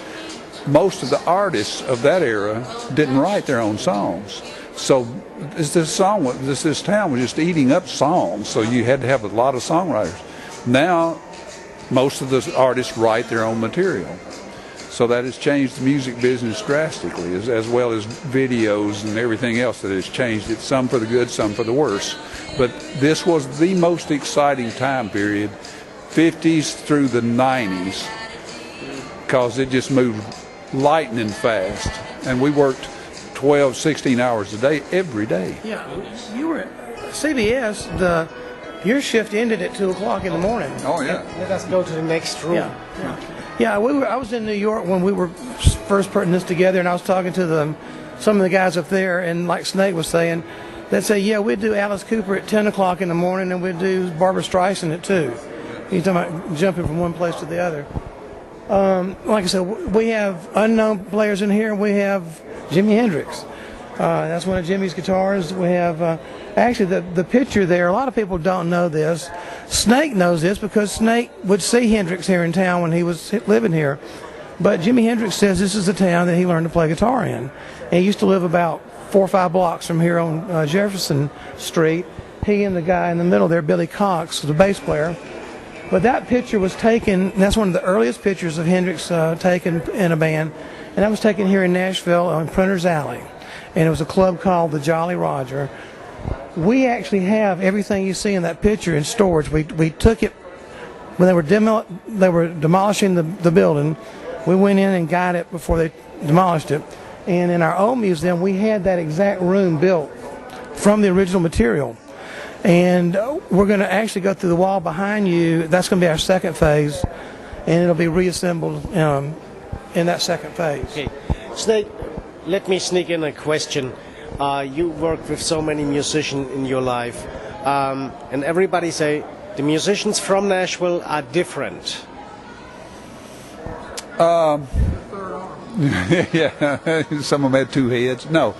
most of the artists of that era didn't write their own songs. So this town was just eating up songs, so you had to have a lot of songwriters. Now, most of the artists write their own material. So that has changed the music business drastically, as well as videos and everything else that has changed it, some for the good, some for the worse. But this was the most exciting time period, 50s through the 90s, because it just moved lightning fast. And we worked 12, 16 hours a day, every day. Yeah, you were at CBS. Your shift ended at 2 o'clock in the morning. Oh, yeah. Let us go to the next room. Yeah, I was in New York when we were first putting this together, and I was talking to some of the guys up there, and like Snake was saying, they'd say, yeah, we'd do Alice Cooper at 10 o'clock in the morning, and we'd do Barbra Streisand at 2. You're talking about jumping from one place to the other. Like I said, we have unknown players in here, and we have Jimi Hendrix. That's one of Jimmy's guitars. We have, actually, the picture there, a lot of people don't know this. Snake knows this because Snake would see Hendrix here in town when he was living here. But Jimi Hendrix says this is the town that he learned to play guitar in. And he used to live about 4 or 5 blocks from here on Jefferson Street. He and the guy in the middle there, Billy Cox, the bass player. But that picture was taken, that's one of the earliest pictures of Hendrix taken in a band. And that was taken here in Nashville on Printer's Alley. And it was a club called the Jolly Roger. We actually have everything you see in that picture in storage. We took it when they were demolishing the building. We went in and got it before they demolished it. And in our old museum, we had that exact room built from the original material. And we're going to actually go through the wall behind you. That's going to be our second phase, and it'll be reassembled in that second phase. Okay, Snake, let me sneak in a question. You worked with so many musicians in your life, and everybody say the musicians from Nashville are different. Yeah, some of them had 2 heads. No,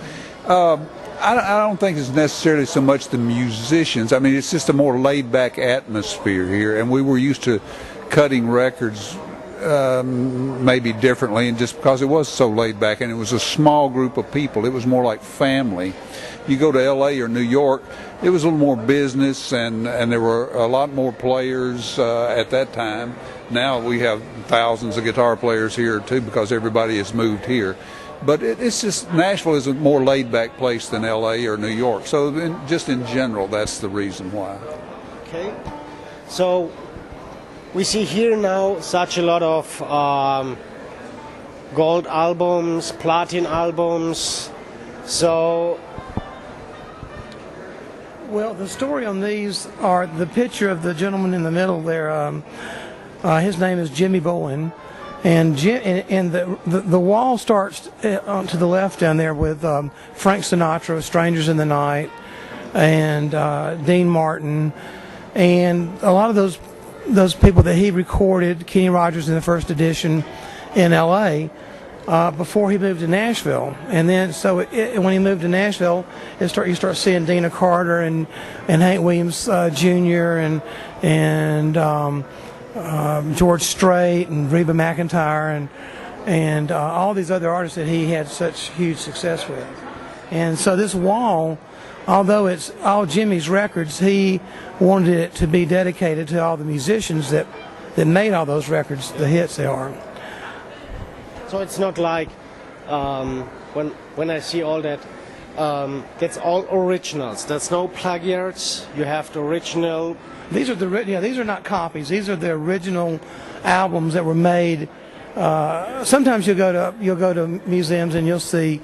I don't think it's necessarily so much the musicians. I mean, it's just a more laid-back atmosphere here, and we were used to cutting records maybe differently, and just because it was so laid back and it was a small group of people, it was more like family. You go to L.A. or New York, it was a little more business, and there were a lot more players at that time. Now we have thousands of guitar players here too because everybody has moved here. But it's just, Nashville is a more laid-back place than L.A. or New York. So just in general, that's the reason why. Okay. So we see here now such a lot of gold albums, platinum albums. So, well, the story on these are the picture of the gentleman in the middle there. His name is Jimmy Bowen. And the wall starts to the left down there with Frank Sinatra, Strangers in the Night, and Dean Martin, and a lot of those people that he recorded, Kenny Rogers in the first edition in L.A. Before he moved to Nashville. And then when he moved to Nashville, you start seeing Dina Carter and Hank Williams Jr. and George Strait and Reba McEntire and all these other artists that he had such huge success with. And so this wall, although it's all Jimmy's records, he wanted it to be dedicated to all the musicians that made all those records the hits they are. So it's not like when I see all that, that's all originals. That's no plagiaries. You have the original. These are these are not copies. These are the original albums that were made sometimes you'll go to museums and you'll see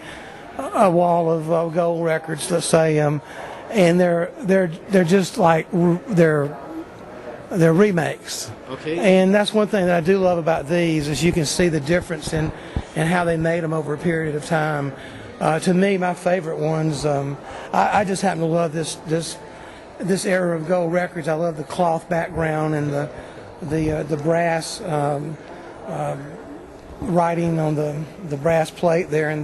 a wall of gold records, let's say, and they're just like they're remakes. Okay. And that's one thing that I do love about these is you can see the difference in how they made them over a period of time. To me, my favorite ones, I just happen to love this era of gold records. I love the cloth background and the brass writing on the brass plate there in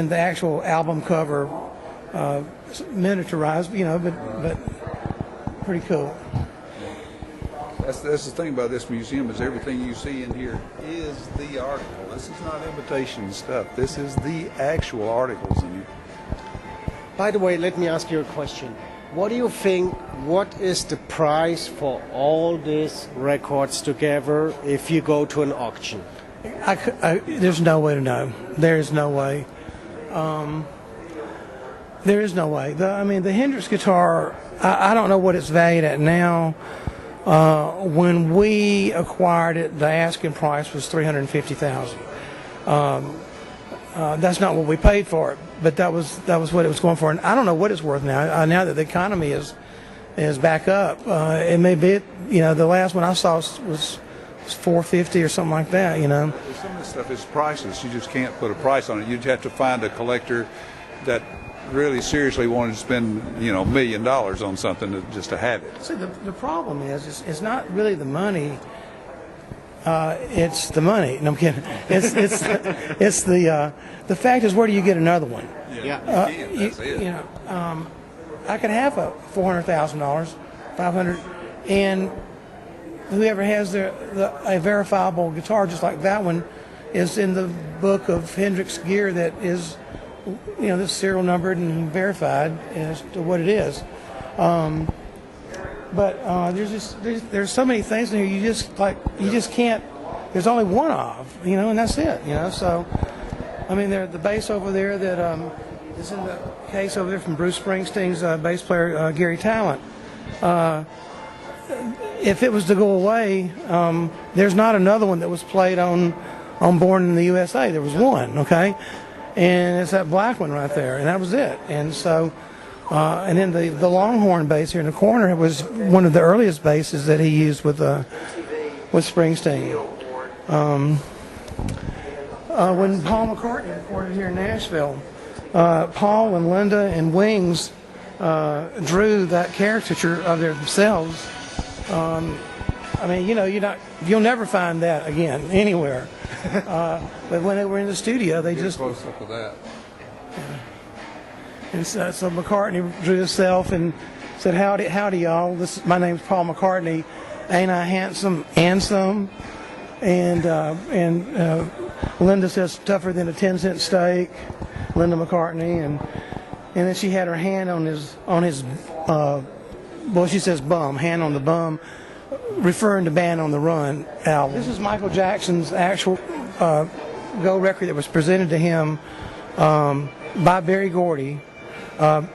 the actual album cover, miniaturized, but pretty cool. That's the thing about this museum is everything you see in here is the article. This is not imitation stuff. This is the actual articles in here. By the way, let me ask you a question. What do you think, what is the price for all these records together if you go to an auction? There's no way to know. There is no way. There is no way. The Hendrix guitar, I don't know what it's valued at now. When we acquired it, the asking price was $350,000. That's not what we paid for it, but that was what it was going for. And I don't know what it's worth now. Now that the economy is back up, it may be. The last one I saw was $450 or something like that. Some of this stuff is priceless. You just can't put a price on it. You'd have to find a collector that really seriously wanted to spend $1 million on something just to have it. See, the problem is it's not really the money. It's the money. No, I'm kidding. It's the fact is, where do you get another one? Yeah. That's it. I could have a $400,000, $500, and whoever has a verifiable guitar just like that one is in the book of Hendrix gear that is, this serial numbered and verified as to what it is. But there's so many things in here you just can't. There's only one of, and that's it. So, the bass over there that is in the case over there from Bruce Springsteen's bass player Gary Talent. If it was to go away, there's not another one that was played on Born in the USA. There was one, okay, and it's that black one right there, and that was it. And so. And then the Longhorn bass here in the corner was one of the earliest basses that he used with Springsteen. When Paul McCartney recorded here in Nashville, Paul and Linda and Wings drew that caricature of themselves. You'll never find that again anywhere. But when they were in the studio, they just close up with that. And so McCartney drew himself and said, "Howdy, y'all. My name's Paul McCartney. Ain't I handsome and some?" And Linda says, "Tougher than a 10-cent steak." Linda McCartney, and then she had her hand on his she says bum, hand on the bum, referring to Band on the Run album. This is Michael Jackson's actual gold record that was presented to him by Berry Gordy. In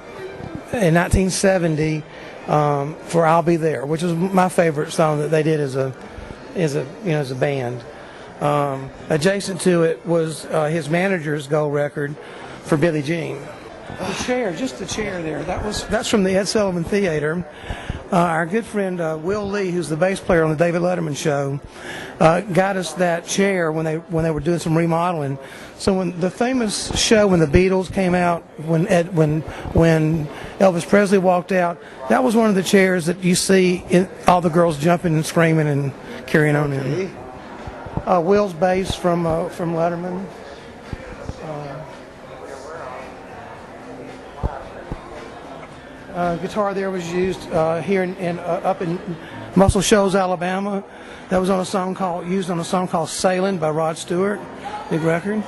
1970 for "I'll Be There," which was my favorite song that they did as a band. Adjacent to it was his manager's gold record for Billie Jean. The chair there. That's from the Ed Sullivan Theater. Our good friend Will Lee, who's the bass player on the David Letterman show, got us that chair when they were doing some remodeling. So when the famous show when the Beatles came out, when Elvis Presley walked out, that was one of the chairs that you see all the girls jumping and screaming and carrying on in. Will's bass from Letterman. Guitar there was used here up in Muscle Shoals, Alabama. That was used on a song called "Sailing" by Rod Stewart, big record.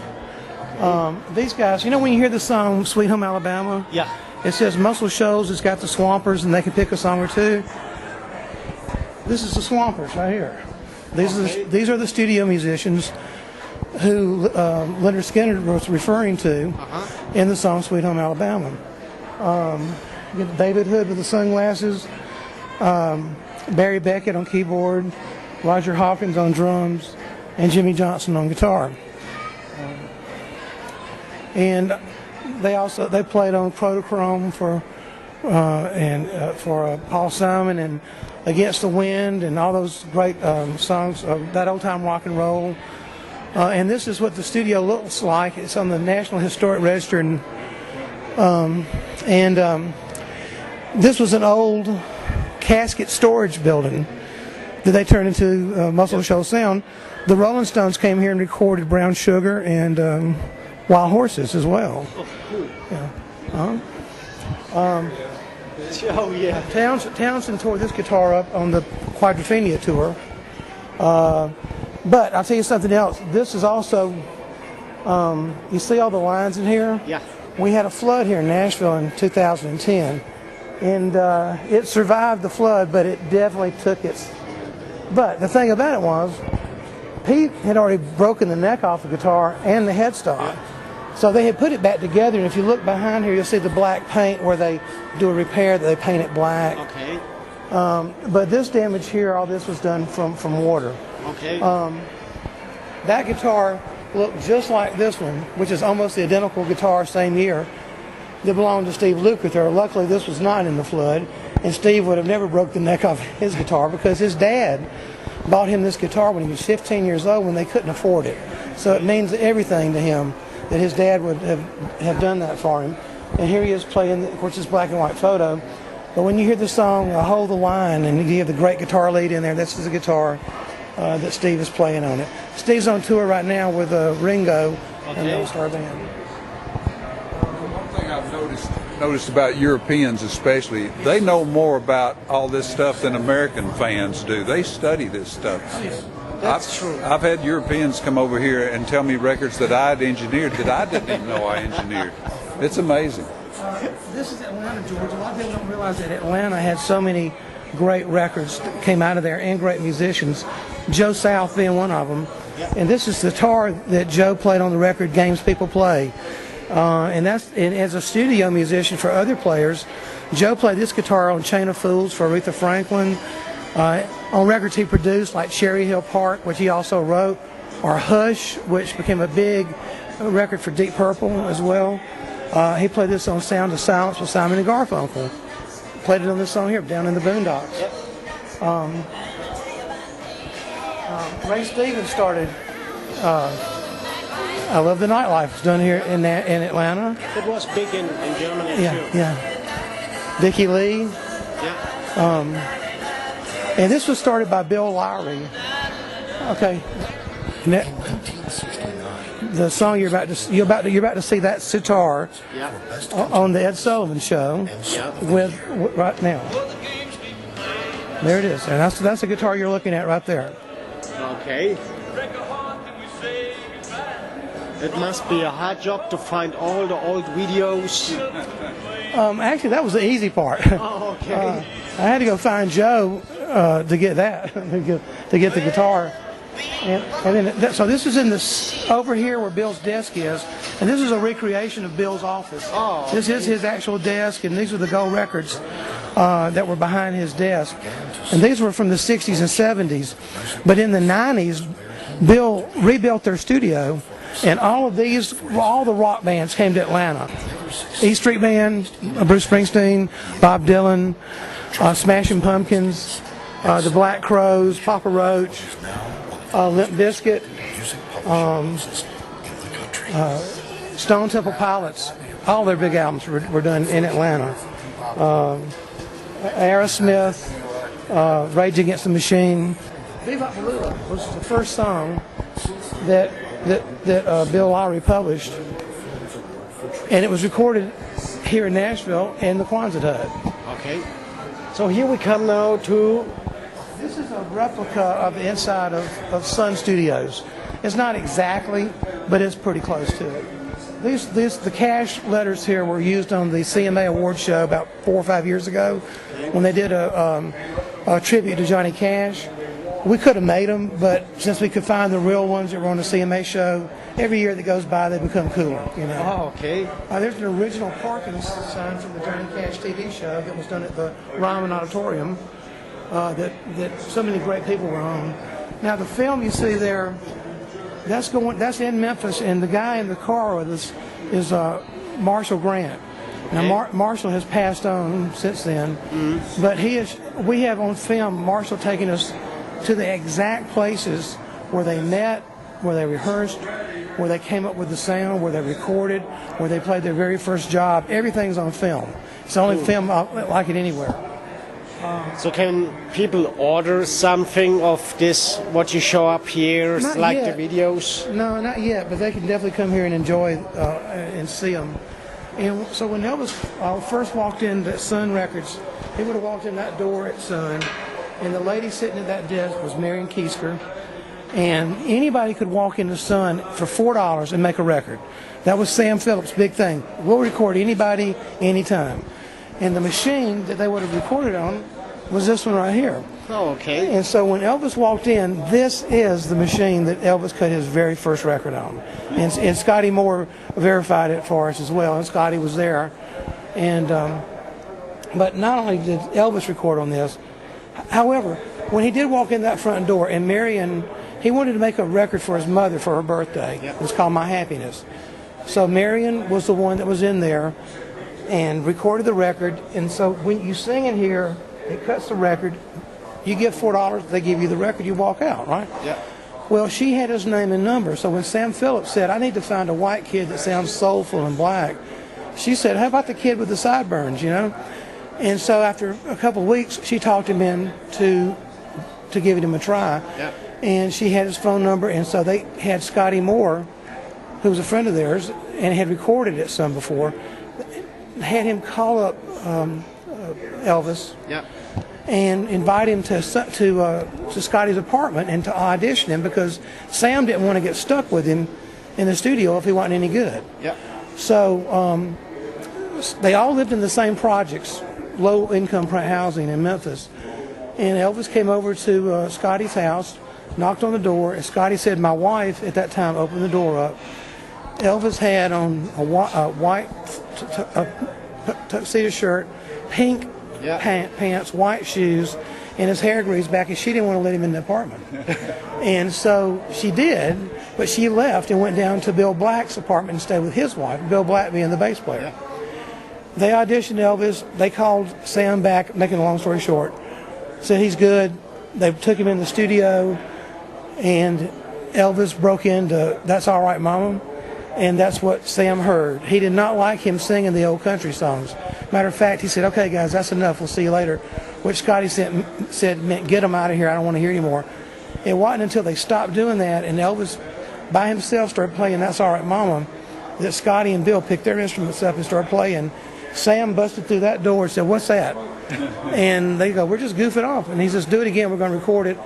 These guys, when you hear the song "Sweet Home Alabama," Yeah. it says Muscle Shoals. It's got the Swampers, and they can pick a song or two. This is the Swampers right here. These are the studio musicians who Leonard Skinner was referring to in the song "Sweet Home Alabama." You get David Hood with the sunglasses, Barry Beckett on keyboard, Roger Hawkins on drums, and Jimmy Johnson on guitar. And they played on Protochrome for Paul Simon and Against the Wind and all those great songs of that old time rock and roll. And this is what the studio looks like. It's on the National Historic Register, and this was an old casket storage building that they turned into Muscle Shoals Sound. The Rolling Stones came here and recorded Brown Sugar and Wild Horses as well. Oh, cool. Yeah. Oh, yeah. Townsend tore this guitar up on the Quadrophenia tour. But I'll tell you something else. This is also, you see all the lines in here? Yeah. We had a flood here in Nashville in 2010. And it survived the flood, but it definitely took its... But the thing about it was, Pete had already broken the neck off the guitar and the headstock. Yeah. So they had put it back together, and if you look behind here, you'll see the black paint where they do a repair that they paint it black. Okay. But this damage here, all this was done from water. Okay. That guitar looked just like this one, which is almost the identical guitar, same year, that belonged to Steve Lukather. Luckily, this was not in the flood, and Steve would have never broke the neck off his guitar because his dad bought him this guitar when he was 15 years old when they couldn't afford it. So it means everything to him that his dad would have done that for him. And here he is playing, of course, this black and white photo. But when you hear the song Hold the Line, and you have the great guitar lead in there, this is the guitar that Steve is playing on it. Steve's on tour right now with Ringo and the All-Star Band. One thing I've noticed about Europeans especially, they know more about all this stuff than American fans do. They study this stuff. That's true. I've had Europeans come over here and tell me records that I'd engineered that I didn't even know I engineered. It's amazing. This is Atlanta, Georgia. A lot of people don't realize that Atlanta had so many great records that came out of there and great musicians. Joe South being one of them. And this is the guitar that Joe played on the record Games People Play. And as a studio musician for other players, Joe played this guitar on Chain of Fools for Aretha Franklin. On records he produced like Cherry Hill Park, which he also wrote, or Hush, which became a big record for Deep Purple as well. He played this on Sound of Silence with Simon and Garfunkel. Played it on this song here, Down in the Boondocks. Ray Stevens started I Love the Nightlife. It's done here in Atlanta. It was big in Germany too. Yeah. Dickie Lee. Yeah. And this was started by Bill Lowry. Okay. The song you're about to see that sitar on the Ed Sullivan Show with right now. There it is, and that's the guitar you're looking at right there. Okay. It must be a hard job to find all the old videos. Actually, that was the easy part. Oh, okay. I had to go find Joe to get that, to get the guitar. And then, so this is in this over here where Bill's desk is, and this is a recreation of Bill's office. Oh, okay. This is his actual desk, and these are the gold records that were behind his desk. And these were from the 60s and 70s. But in the 90s, Bill rebuilt their studio, and all the rock bands came to Atlanta. E Street Band, Bruce Springsteen, Bob Dylan, Smashing Pumpkins, the Black Crowes, Papa Roach, Limp Bizkit, Stone Temple Pilots. All their big albums were done in Atlanta. Aerosmith, Rage Against the Machine. Bebop Balula was the first song that Bill Lowry published, and it was recorded here in Nashville in the Quonset Hut. Okay. So here we come now to... This is a replica of the inside of Sun Studios. It's not exactly, but it's pretty close to it. The cash letters here were used on the CMA Awards show about 4 or 5 years ago when they did a tribute to Johnny Cash. We could have made them, but since we could find the real ones that were on the CMA show, every year that goes by they become cooler. You know. Oh, okay. There's an original parking sign from the Johnny Cash TV show that was done at the Ryman Auditorium that so many great people were on. Now the film you see there That's in Memphis, and the guy in the car with us is Marshall Grant. Now Marshall has passed on since then, but we have on film Marshall taking us to the exact places where they met, where they rehearsed, where they came up with the sound, where they recorded, where they played their very first job. Everything's on film. It's the only film like it anywhere. So can people order something of this, what you show up here, Not like yet. the videos? No, not yet, but they can definitely come here and enjoy and see them. And so when Elvis first walked into Sun Records, he would have walked in that door at Sun, and the lady sitting at that desk was Marion Keisker, and anybody could walk into Sun for $4 and make a record. That was Sam Phillips' big thing. We'll record anybody, anytime. And the machine that they would have recorded on was this one right here. Oh, okay. And so when Elvis walked in, this is the machine that Elvis cut his very first record on. And Scotty Moore verified it for us as well, and Scotty was there. And but not only did Elvis record on this, however, when he did walk in that front door, and Marion, he wanted to make a record for his mother for her birthday. It was called My Happiness. So Marion was the one that was in there and recorded the record. And so when you sing in here, it cuts the record. You give $4, they give you the record, you walk out, right? Yeah. Well, she had his name and number, so when Sam Phillips said, I need to find a white kid that sounds soulful and black, she said, how about the kid with the sideburns, you know? And so after a couple of weeks, she talked him in to giving him a try. Yeah. And she had his phone number, and so they had Scotty Moore, who was a friend of theirs, and had recorded it some before, had him call up Elvis. Yeah. And invite him to Scotty's apartment and to audition him, because Sam didn't want to get stuck with him in the studio if he wasn't any good. Yeah. So they all lived in the same projects, low-income housing in Memphis. And Elvis came over to Scotty's house, knocked on the door, and Scotty said, my wife at that time opened the door up. Elvis had on a white tuxedo shirt, pink pants, white shoes, and his hair greased back, and she didn't want to let him in the apartment. And so she did, but she left and went down to Bill Black's apartment and stayed with his wife, Bill Black being the bass player. They auditioned Elvis. They called Sam back, making a long story short, said he's good. They took him in the studio, and Elvis broke into That's All Right, Mama, and that's what Sam heard. He did not like him singing the old country songs. Matter of fact, he said, okay, guys, that's enough. We'll see you later, which Scotty said meant get him out of here. I don't want to hear anymore. It wasn't until they stopped doing that and Elvis by himself started playing That's All Right, Mama that Scotty and Bill picked their instruments up and started playing. Sam busted through that door and said, what's that? And they go, we're just goofing off. And he says, do it again. We're going to record it.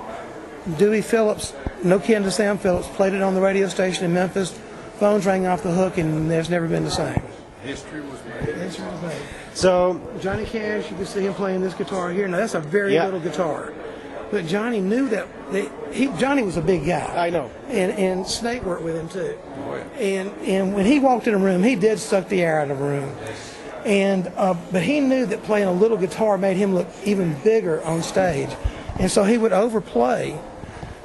Dewey Phillips, no kin to Sam Phillips, played it on the radio station in Memphis. Phones rang off the hook, and there's never been the same. History was made. So Johnny Cash, you can see him playing this guitar here. Now, that's a very little guitar. But Johnny knew that Johnny was a big guy. I know. And Snake worked with him, too. And when he walked in a room, he did suck the air out of a room. But he knew that playing a little guitar made him look even bigger on stage. And so he would overplay.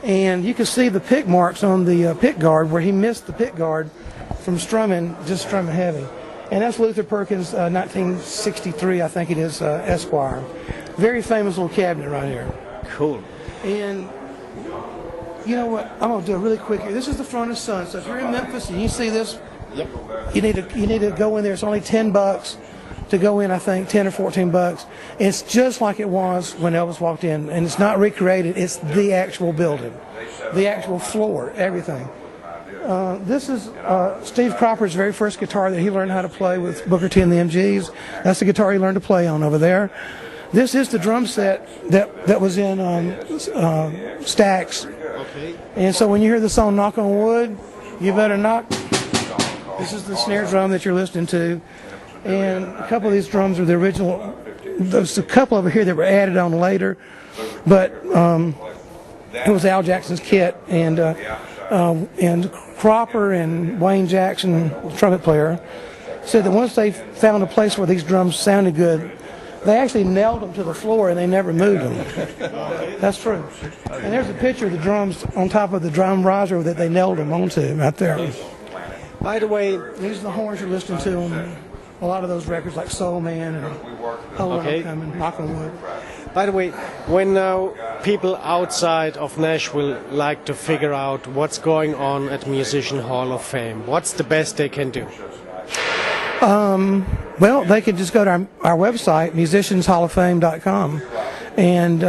And you can see the pick marks on the pick guard where he missed the pick guard from strumming heavy. And that's Luther Perkins' 1963, I think it is, Esquire. Very famous little cabinet right here. Cool. And you know what? I'm going to do it really quick here. This is the front of Sun. So if you're in Memphis and you see this, you need to go in there. It's only $10 to go in, I think, 10 or 14 bucks. It's just like it was when Elvis walked in, and it's not recreated. It's the actual building, the actual floor, everything. This is Steve Cropper's very first guitar that he learned how to play with Booker T and the MGs. That's the guitar he learned to play on over there. This is the drum set that was in Stax. Okay. And so when you hear the song Knock on Wood, you better knock. This is the snare drum that you're listening to. And a couple of these drums are the original. There's a couple over here that were added on later. But it was Al Jackson's kit. And Cropper and Wayne Jackson, the trumpet player, said that once they found a place where these drums sounded good, They actually nailed them to the floor and they never moved them. That's true. And there's a picture of the drums on top of the drum riser that they nailed them onto right there. By the way, These are the horns you're listening to on a lot of those records like Soul Man and Hold On Coming, Knock on Wood. by the way, when now people outside of Nashville like to figure out what's going on at Musician Hall of Fame, what's the best they can do? Well, they could just go to our website, musicianshalloffame.com, and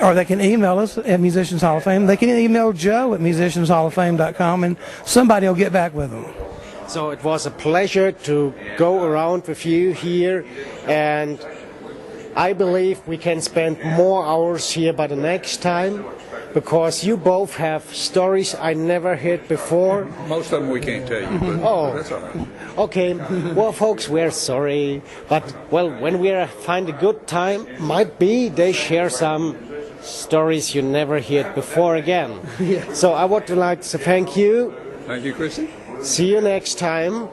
or they can email us at Musicians Hall of Fame. They can email Joe at musicianshalloffame.com, and somebody will get back with them. So it was a pleasure to go around with you here, and I believe we can spend more hours here by the next time, because you both have stories I never heard before. Most of them we can't tell you, but that's all right. Okay, well, folks, we're sorry, but, well, when we find a good time, might be they share some stories you never heard before again. So I would like to thank you. Thank you, Christian. See you next time,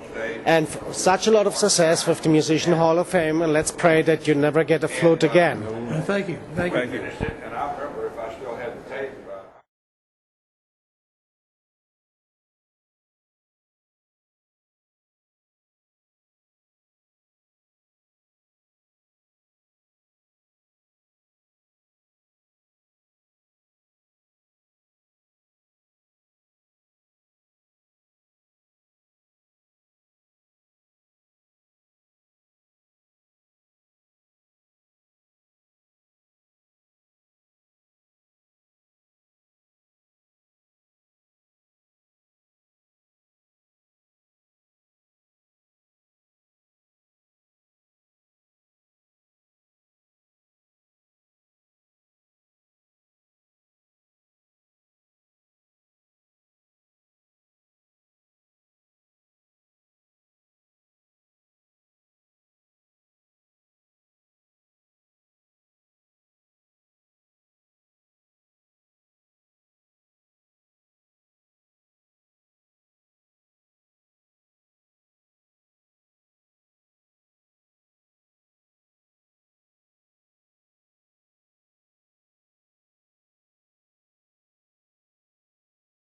and such a lot of success with the Musician Hall of Fame, and let's pray that you never get a flute again. Thank you. Thank you.